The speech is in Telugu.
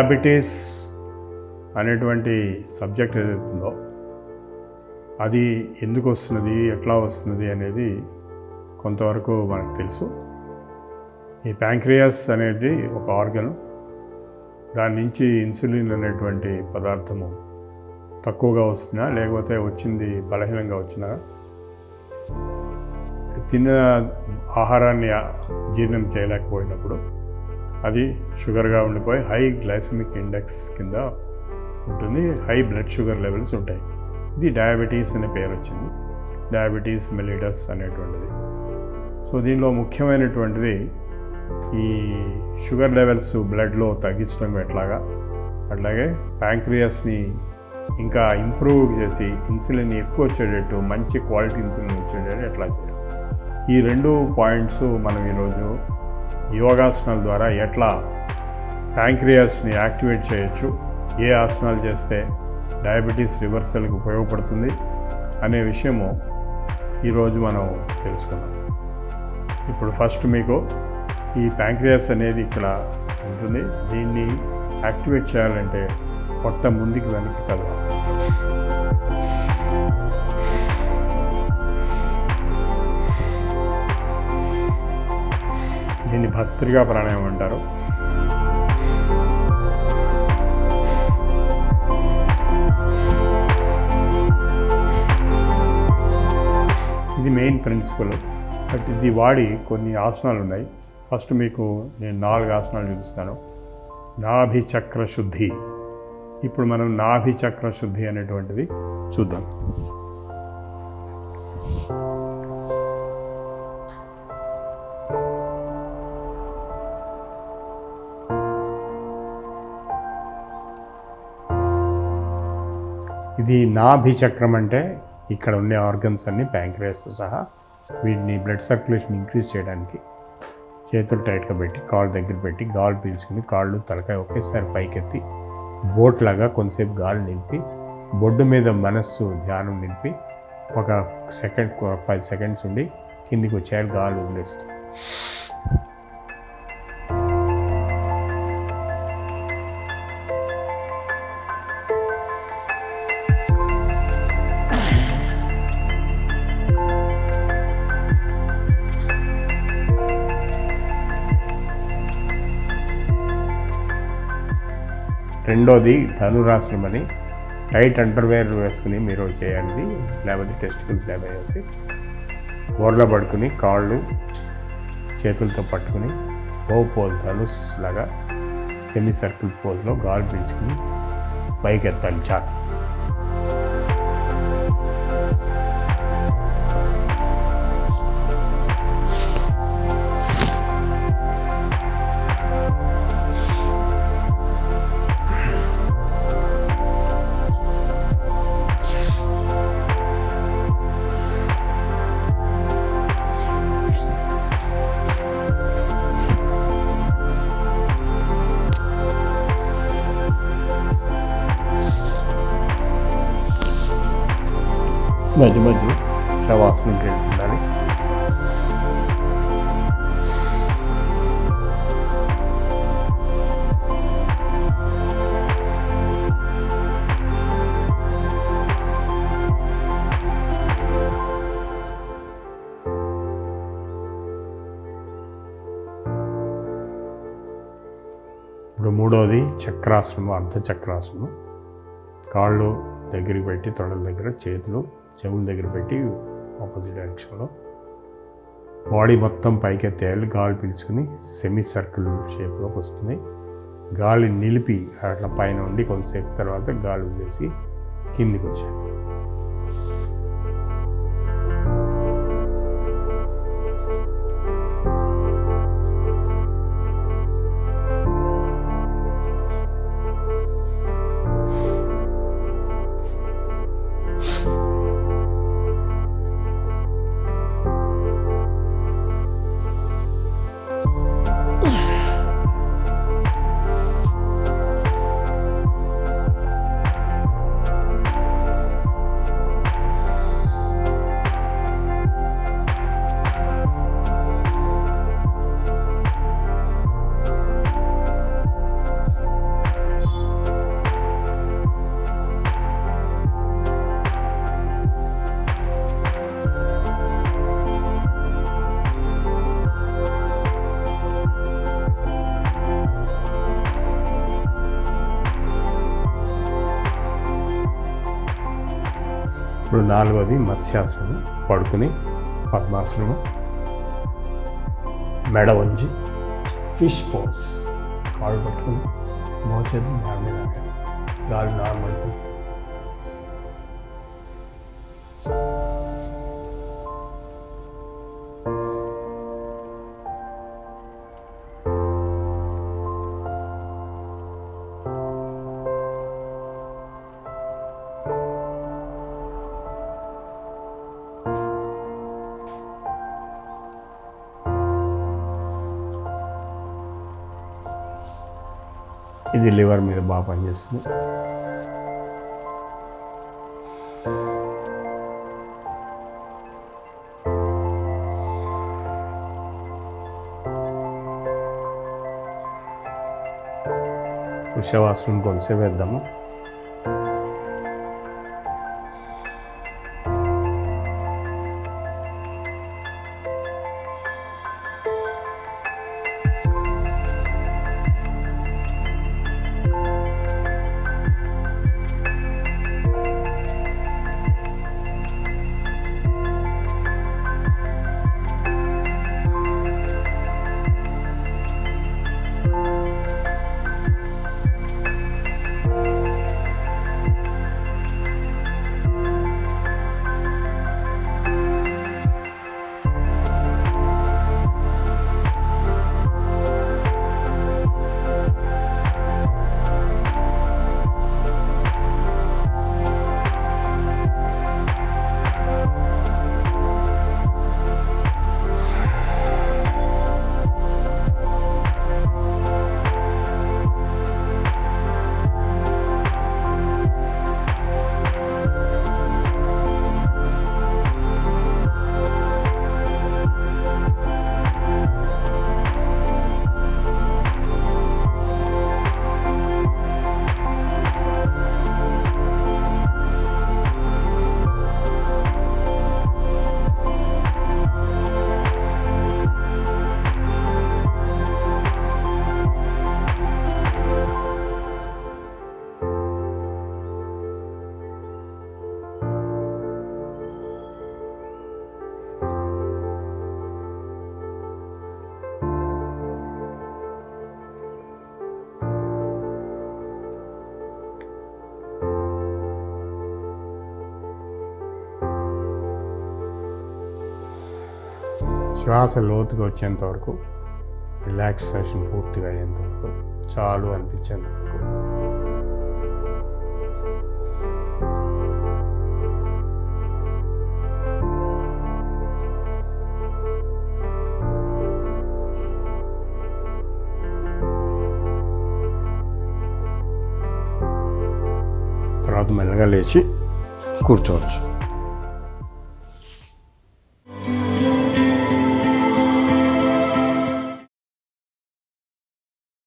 డయాబెటీస్ అనేటువంటి సబ్జెక్ట్ ఏదైతుందో అది ఎందుకు వస్తున్నది, ఎట్లా వస్తున్నది అనేది కొంతవరకు మనకు తెలుసు. ఈ ప్యాంక్రియాస్ అనేది ఒక ఆర్గన్, దాని నుంచి ఇన్సులిన్ అనేటువంటి పదార్థము తక్కువగా వస్తున్నా లేకపోతే వచ్చింది బలహీనంగా వచ్చినా తిన్న ఆహారాన్ని జీర్ణం చేయలేకపోయినప్పుడు అది షుగర్గా ఉండిపోయి హై గ్లైసమిక్ ఇండెక్స్ కింద ఉంటుంది, హై బ్లడ్ షుగర్ లెవెల్స్ ఉంటాయి. ఇది డయాబెటీస్ అనే పేరు వచ్చింది, డయాబెటీస్ మెలిటస్ అనేటువంటిది. సో దీనిలో ముఖ్యమైనటువంటిది ఈ షుగర్ లెవెల్స్ బ్లడ్లో తగ్గించడం ఎట్లాగా, అట్లాగే ప్యాంక్రియాస్ని ఇంకా ఇంప్రూవ్ చేసి ఇన్సులిన్ ఎక్కువ వచ్చేటట్టు, మంచి క్వాలిటీ ఇన్సులిన్ వచ్చేటట్టు ఎట్లా చేయాలి. ఈ 2 పాయింట్స్ మనం ఈరోజు యోగాసనాల ద్వారా ఎట్లా ప్యాంక్రియాస్ని యాక్టివేట్ చేయొచ్చు, ఏ ఆసనాలు చేస్తే డయాబెటీస్ రివర్సల్కి ఉపయోగపడుతుంది అనే విషయము ఈరోజు మనం తెలుసుకున్నాం. ఇప్పుడు ఫస్ట్ మీకు ఈ ప్యాంక్రియాస్ అనేది ఇక్కడ ఉంటుంది. దీన్ని యాక్టివేట్ చేయాలంటే పొట్ట ముందుకు వెనక్కి కదలాలి. దీన్ని భస్త్రికా ప్రాణాయామం అంటారు. ఇది మెయిన్ ప్రిన్సిపల్. బట్ ఇది వాడి కొన్ని ఆసనాలు ఉన్నాయి. ఫస్ట్ మీకు నేను 4 ఆసనాలు చూపిస్తాను. నాభి చక్ర శుద్ధి. ఇప్పుడు మనం నాభి చక్ర శుద్ధి అనేటువంటిది చూద్దాం. ఇది నాభి చక్రం అంటే ఇక్కడ ఉండే ఆర్గన్స్ అన్నీ ప్యాంక్రియాస్ సహా వీటిని బ్లడ్ సర్క్యులేషన్ ఇంక్రీజ్ చేయడానికి చేతులు టైట్గా పెట్టి కాళ్ళు దగ్గర పెట్టి గాలి పీల్చుకుని కాళ్ళు తలకాయ ఒకేసారి పైకెత్తి బోట్ లాగా కొంతసేపు గాలి నింపి బొడ్డు మీద మనస్సు ధ్యానం నింపి ఒక 10 సెకండ్స్ ఉండి కిందికి వచ్చారు గాలి వదిలేస్తూ. రెండోది ధనురాసనం అని టైట్ అండర్వేర్ వేసుకుని మీరు చేయాలి, లేకపోతే టెస్టికల్స్ డ్యామేజ్ అవుతాయి. బోర్లో పడుకుని కాళ్ళు చేతులతో పట్టుకుని పోజ్ ధనుస్ లాగా సెమీ సర్కిల్ పోజ్లో గాలి పీల్చుకుని పైకి ఎత్తాలి ఛాతీ. మధ్య మధ్య శవాసనంకి ఉండాలి. ఇప్పుడు మూడవది చక్రాసనం, అర్ధచక్రాసనం. కాళ్ళు దగ్గరికి పెట్టి తొడల దగ్గర, చేతులు చెవుల దగ్గర పెట్టి ఆపోజిట్ డైరెక్షన్లో బాడీ మొత్తం పైకెత్తేయాలి. గాలి పీల్చుకుని సెమీ సర్కిల్ షేప్లోకి వస్తుంది. గాలి నిలిపి అట్లా పైన ఉండి కొంతసేపు తర్వాత గాలి వదిలేసి కిందికి వచ్చాయి. ఇప్పుడు 4వది మత్స్యాసనం. పడుకుని పద్మాసనము, మెడ వంచి ఫిష్ పోజ్, కాళ్ళు పట్టుకుని మోచేది నేల మీద ఆగాలి, గాలి నార్మల్ బ్రీత్. ఇది లివర్ మీద బాగా పనిచేస్తుంది. వృషభాసనం కొంతసేపు వేద్దాము. శ్వాస లోతుగా వచ్చేంత వరకు, రిలాక్సేషన్ పూర్తిగా అయ్యేంత వరకు, చాలు అనిపించేంత వరకు. తర్వాత మెల్లగా లేచి కూర్చోవచ్చు.